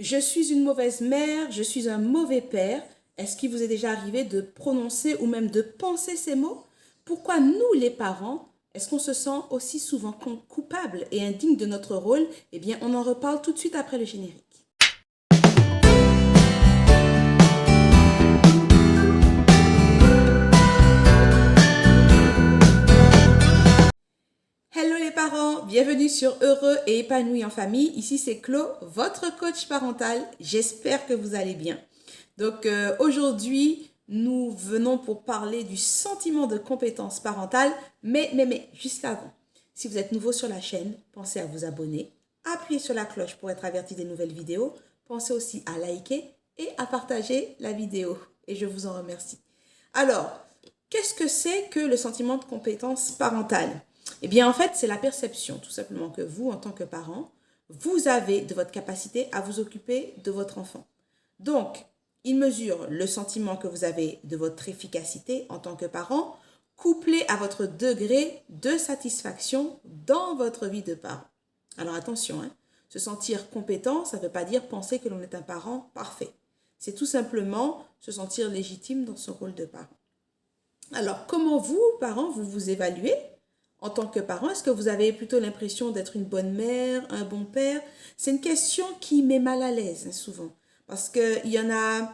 Je suis une mauvaise mère, je suis un mauvais père. Est-ce qu'il vous est déjà arrivé de prononcer ou même de penser ces mots? Pourquoi nous, les parents, est-ce qu'on se sent aussi souvent coupables et indignes de notre rôle? Eh bien, on en reparle tout de suite après le générique. Hello les parents, bienvenue sur Heureux et épanoui en famille. Ici c'est Chlo, votre coach parental. J'espère que vous allez bien. Donc aujourd'hui, nous venons pour parler du sentiment de compétence parentale. Mais, juste avant, si vous êtes nouveau sur la chaîne, pensez à vous abonner, appuyez sur la cloche pour être averti des nouvelles vidéos. Pensez aussi à liker et à partager la vidéo. Et je vous en remercie. Alors, qu'est-ce que c'est que le sentiment de compétence parentale? Eh bien, en fait, c'est la perception, tout simplement, que vous, en tant que parent, vous avez de votre capacité à vous occuper de votre enfant. Donc, il mesure le sentiment que vous avez de votre efficacité en tant que parent, couplé à votre degré de satisfaction dans votre vie de parent. Alors attention, se sentir compétent, ça ne veut pas dire penser que l'on est un parent parfait. C'est tout simplement se sentir légitime dans son rôle de parent. Alors, comment vous, parents, vous vous évaluez en tant que parent? Est-ce que vous avez plutôt l'impression d'être une bonne mère, un bon père? C'est une question qui met mal à l'aise souvent, parce qu'il y en a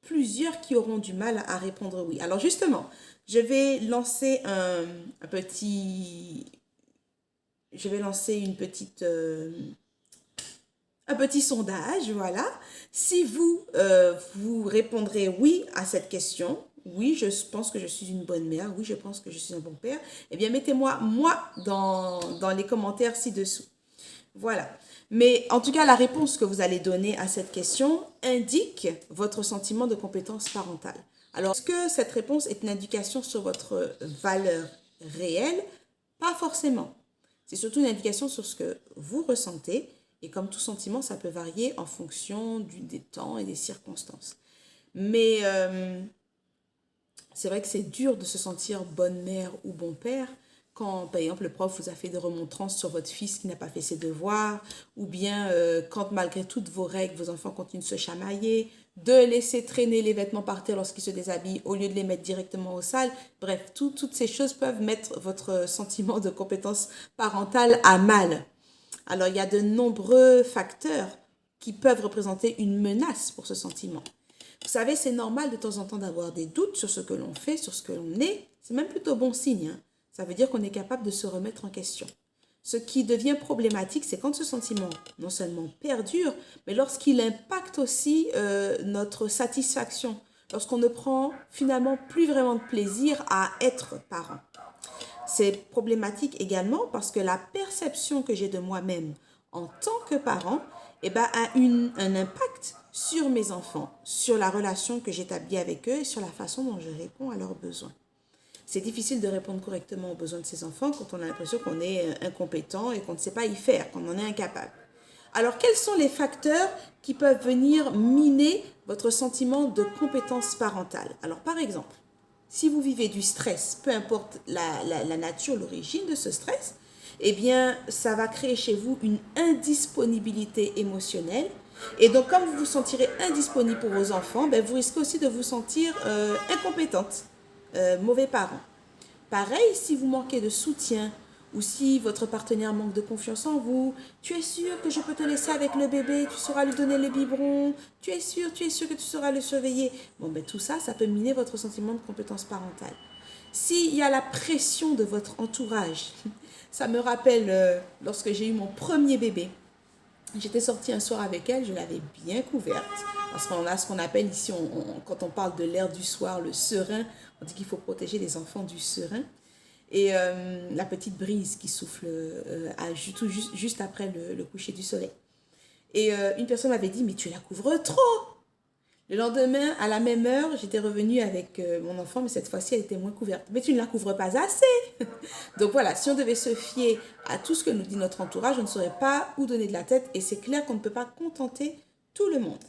plusieurs qui auront du mal à répondre oui. Alors justement, je vais lancer un petit... Je vais lancer un petit sondage, voilà. Si vous, vous répondrez oui à cette question, oui, je pense que je suis une bonne mère, oui, je pense que je suis un bon père, eh bien, mettez-moi moi dans les commentaires ci-dessous. Voilà. Mais en tout cas, la réponse que vous allez donner à cette question indique votre sentiment de compétence parentale. Alors, est-ce que cette réponse est une indication sur votre valeur réelle? Pas forcément. C'est surtout une indication sur ce que vous ressentez. Et comme tout sentiment, ça peut varier en fonction des temps et des circonstances. Mais c'est vrai que c'est dur de se sentir bonne mère ou bon père quand, par exemple, le prof vous a fait des remontrances sur votre fils qui n'a pas fait ses devoirs, ou bien quand, malgré toutes vos règles, vos enfants continuent de se chamailler, de laisser traîner les vêtements par terre lorsqu'ils se déshabillent au lieu de les mettre directement au sale. Bref, toutes ces choses peuvent mettre votre sentiment de compétence parentale à mal. Alors, il y a de nombreux facteurs qui peuvent représenter une menace pour ce sentiment. Vous savez, c'est normal de temps en temps d'avoir des doutes sur ce que l'on fait, sur ce que l'on est. C'est même plutôt bon signe. Ça veut dire qu'on est capable de se remettre en question. Ce qui devient problématique, c'est quand ce sentiment non seulement perdure, mais lorsqu'il impacte aussi notre satisfaction, lorsqu'on ne prend finalement plus vraiment de plaisir à être parent. C'est problématique également parce que la perception que j'ai de moi-même en tant que parent a un impact sur mes enfants, sur la relation que j'établis avec eux et sur la façon dont je réponds à leurs besoins. C'est difficile de répondre correctement aux besoins de ses enfants quand on a l'impression qu'on est incompétent et qu'on ne sait pas y faire, qu'on en est incapable. Alors, quels sont les facteurs qui peuvent venir miner votre sentiment de compétence parentale? Alors, par exemple, si vous vivez du stress, peu importe la nature, l'origine de ce stress, eh bien, ça va créer chez vous une indisponibilité émotionnelle. Et donc, comme vous vous sentirez indisponible pour vos enfants, vous risquez aussi de vous sentir incompétente, mauvais parent. Pareil, si vous manquez de soutien ou si votre partenaire manque de confiance en vous, tu es sûr que je peux te laisser avec le bébé, tu sauras lui donner le biberon, tu es sûr que tu sauras le surveiller. Tout ça, ça peut miner votre sentiment de compétence parentale. S'il y a la pression de votre entourage, ça me rappelle lorsque j'ai eu mon premier bébé. J'étais sortie un soir avec elle, je l'avais bien couverte, parce qu'on a ce qu'on appelle ici, quand on parle de l'air du soir, le serein, on dit qu'il faut protéger les enfants du serein. Et la petite brise qui souffle juste après le coucher du soleil. Et une personne m'avait dit, mais tu la couvres trop. Le lendemain, à la même heure, j'étais revenue avec mon enfant, mais cette fois-ci, elle était moins couverte. Mais tu ne la couvres pas assez. Donc voilà, si on devait se fier à tout ce que nous dit notre entourage, on ne saurait pas où donner de la tête. Et c'est clair qu'on ne peut pas contenter tout le monde.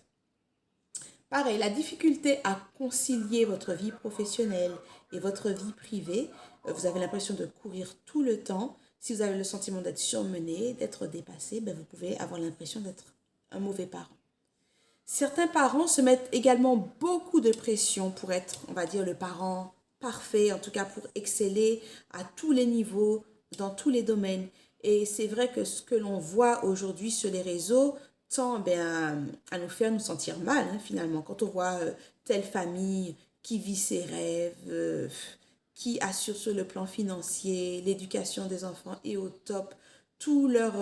Pareil, la difficulté à concilier votre vie professionnelle et votre vie privée, vous avez l'impression de courir tout le temps. Si vous avez le sentiment d'être surmené, d'être dépassé, vous pouvez avoir l'impression d'être un mauvais parent. Certains parents se mettent également beaucoup de pression pour être, on va dire, le parent parfait, en tout cas pour exceller à tous les niveaux, dans tous les domaines. Et c'est vrai que ce que l'on voit aujourd'hui sur les réseaux tend ben, à nous faire nous sentir mal, hein, finalement. Quand on voit telle famille qui vit ses rêves, qui assure sur le plan financier, l'éducation des enfants est au top, tout leur,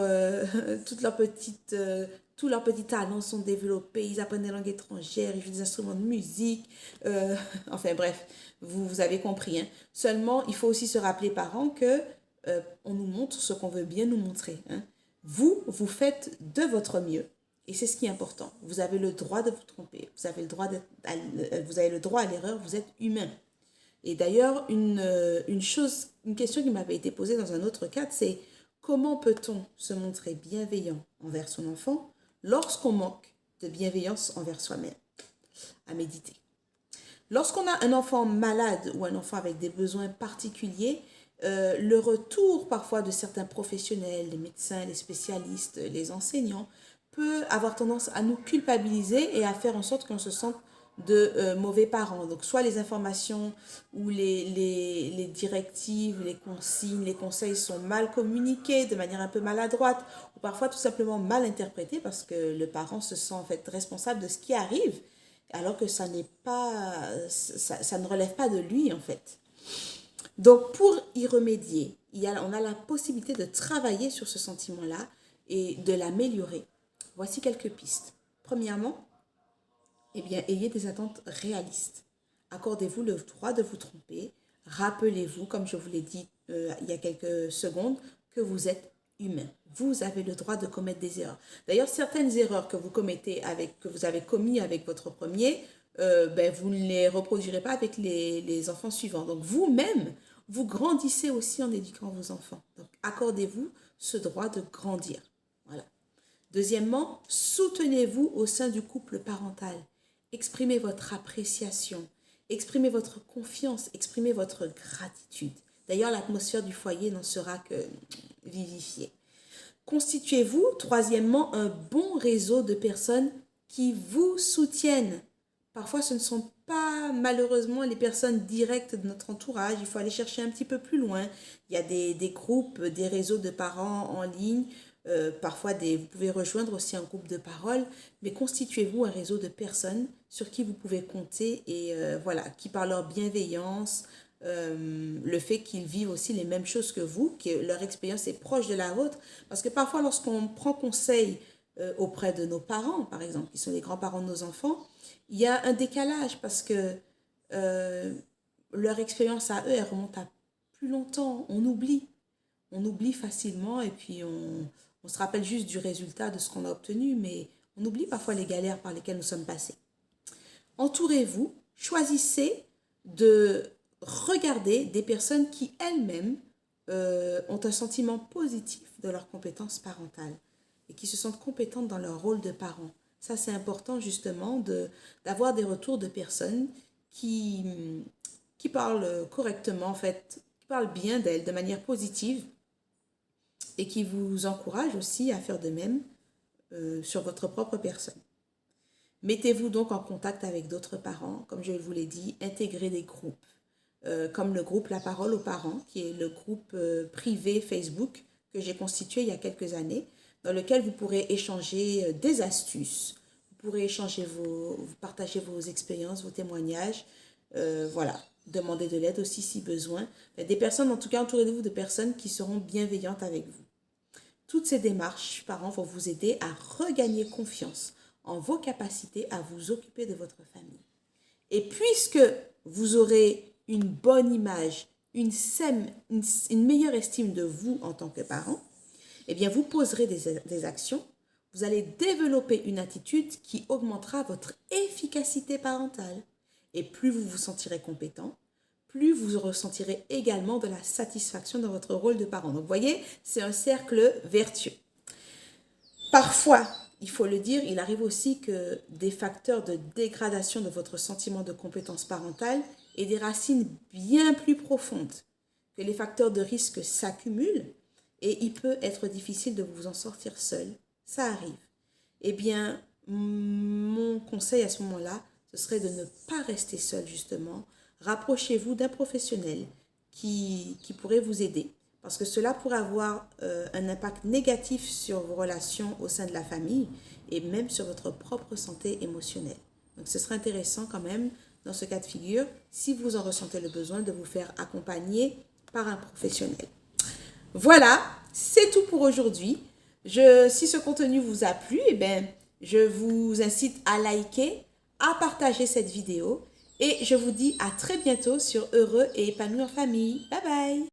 toutes leurs petites, tous leurs petits talents sont développés, ils apprennent des langues étrangères, ils jouent des instruments de musique, enfin bref, vous avez compris. Hein. Seulement, il faut aussi se rappeler, parents, que on nous montre ce qu'on veut bien nous montrer. Hein. Vous faites de votre mieux. Et c'est ce qui est important. Vous avez le droit de vous tromper. Vous avez le droit, vous avez le droit à l'erreur. Vous êtes humain. Et d'ailleurs, une question qui m'avait été posée dans un autre cadre, c'est comment peut-on se montrer bienveillant envers son enfant lorsqu'on manque de bienveillance envers soi-même? À méditer. Lorsqu'on a un enfant malade ou un enfant avec des besoins particuliers, le retour parfois de certains professionnels, les médecins, les spécialistes, les enseignants, peut avoir tendance à nous culpabiliser et à faire en sorte qu'on se sente de mauvais parents. Donc soit les informations ou les directives, les consignes, les conseils sont mal communiqués de manière un peu maladroite ou parfois tout simplement mal interprétés parce que le parent se sent en fait responsable de ce qui arrive alors que ça n'est pas, ça ne relève pas de lui en fait. Donc pour y remédier, on a la possibilité de travailler sur ce sentiment-là et de l'améliorer. Voici quelques pistes. Premièrement, eh bien, ayez des attentes réalistes. Accordez-vous le droit de vous tromper. Rappelez-vous, comme je vous l'ai dit il y a quelques secondes, que vous êtes humain. Vous avez le droit de commettre des erreurs. D'ailleurs, certaines erreurs que vous commettez que vous avez commis avec votre premier, ben, vous ne les reproduirez pas avec les enfants suivants. Donc vous-même, vous grandissez aussi en éduquant vos enfants. Donc accordez-vous ce droit de grandir. Voilà. Deuxièmement, soutenez-vous au sein du couple parental. Exprimez votre appréciation, exprimez votre confiance, exprimez votre gratitude. D'ailleurs, l'atmosphère du foyer n'en sera que vivifiée. Constituez-vous, troisièmement, un bon réseau de personnes qui vous soutiennent. Parfois, ce ne sont pas malheureusement les personnes directes de notre entourage. Il faut aller chercher un petit peu plus loin. Il y a des groupes, des réseaux de parents en ligne. Parfois, vous pouvez rejoindre aussi un groupe de parole. Mais constituez-vous un réseau de personnes sur qui vous pouvez compter et voilà, qui par leur bienveillance, le fait qu'ils vivent aussi les mêmes choses que vous, que leur expérience est proche de la vôtre. Parce que parfois, lorsqu'on prend conseil auprès de nos parents, par exemple, qui sont les grands-parents de nos enfants, il y a un décalage parce que euh, leur expérience à eux, elle remonte à plus longtemps. On oublie facilement et puis on se rappelle juste du résultat de ce qu'on a obtenu, mais on oublie parfois les galères par lesquelles nous sommes passés. Entourez-vous, choisissez de regarder des personnes qui elles-mêmes ont un sentiment positif de leurs compétences parentales et qui se sentent compétentes dans leur rôle de parent. Ça, c'est important justement d'avoir des retours de personnes qui, qui parlent correctement, en fait, qui parlent bien d'elles de manière positive et qui vous encouragent aussi à faire de même sur votre propre personne. Mettez-vous donc en contact avec d'autres parents, comme je vous l'ai dit, intégrez des groupes, comme le groupe La Parole aux parents, qui est le groupe privé Facebook que j'ai constitué il y a quelques années, dans lequel vous pourrez échanger des astuces, vous pourrez partager vos expériences, vos témoignages, voilà, demander de l'aide aussi si besoin. Des personnes, en tout cas, entourez-vous de personnes qui seront bienveillantes avec vous. Toutes ces démarches, parents, vont vous aider à regagner confiance en vos capacités à vous occuper de votre famille. Et puisque vous aurez une bonne image, une meilleure estime de vous en tant que parent, eh bien vous poserez des actions, vous allez développer une attitude qui augmentera votre efficacité parentale. Et plus vous vous sentirez compétent, plus vous ressentirez également de la satisfaction dans votre rôle de parent. Donc vous voyez, c'est un cercle vertueux. Parfois, il faut le dire, il arrive aussi que des facteurs de dégradation de votre sentiment de compétence parentale aient des racines bien plus profondes, que les facteurs de risque s'accumulent et il peut être difficile de vous en sortir seul. Ça arrive. Eh bien, mon conseil à ce moment-là, ce serait de ne pas rester seul justement. Rapprochez-vous d'un professionnel qui pourrait vous aider. Parce que cela pourrait avoir un impact négatif sur vos relations au sein de la famille et même sur votre propre santé émotionnelle. Donc ce serait intéressant quand même, dans ce cas de figure, si vous en ressentez le besoin, de vous faire accompagner par un professionnel. Voilà, c'est tout pour aujourd'hui. Si ce contenu vous a plu, eh bien, je vous incite à liker, à partager cette vidéo et je vous dis à très bientôt sur Heureux et épanoui en famille. Bye bye!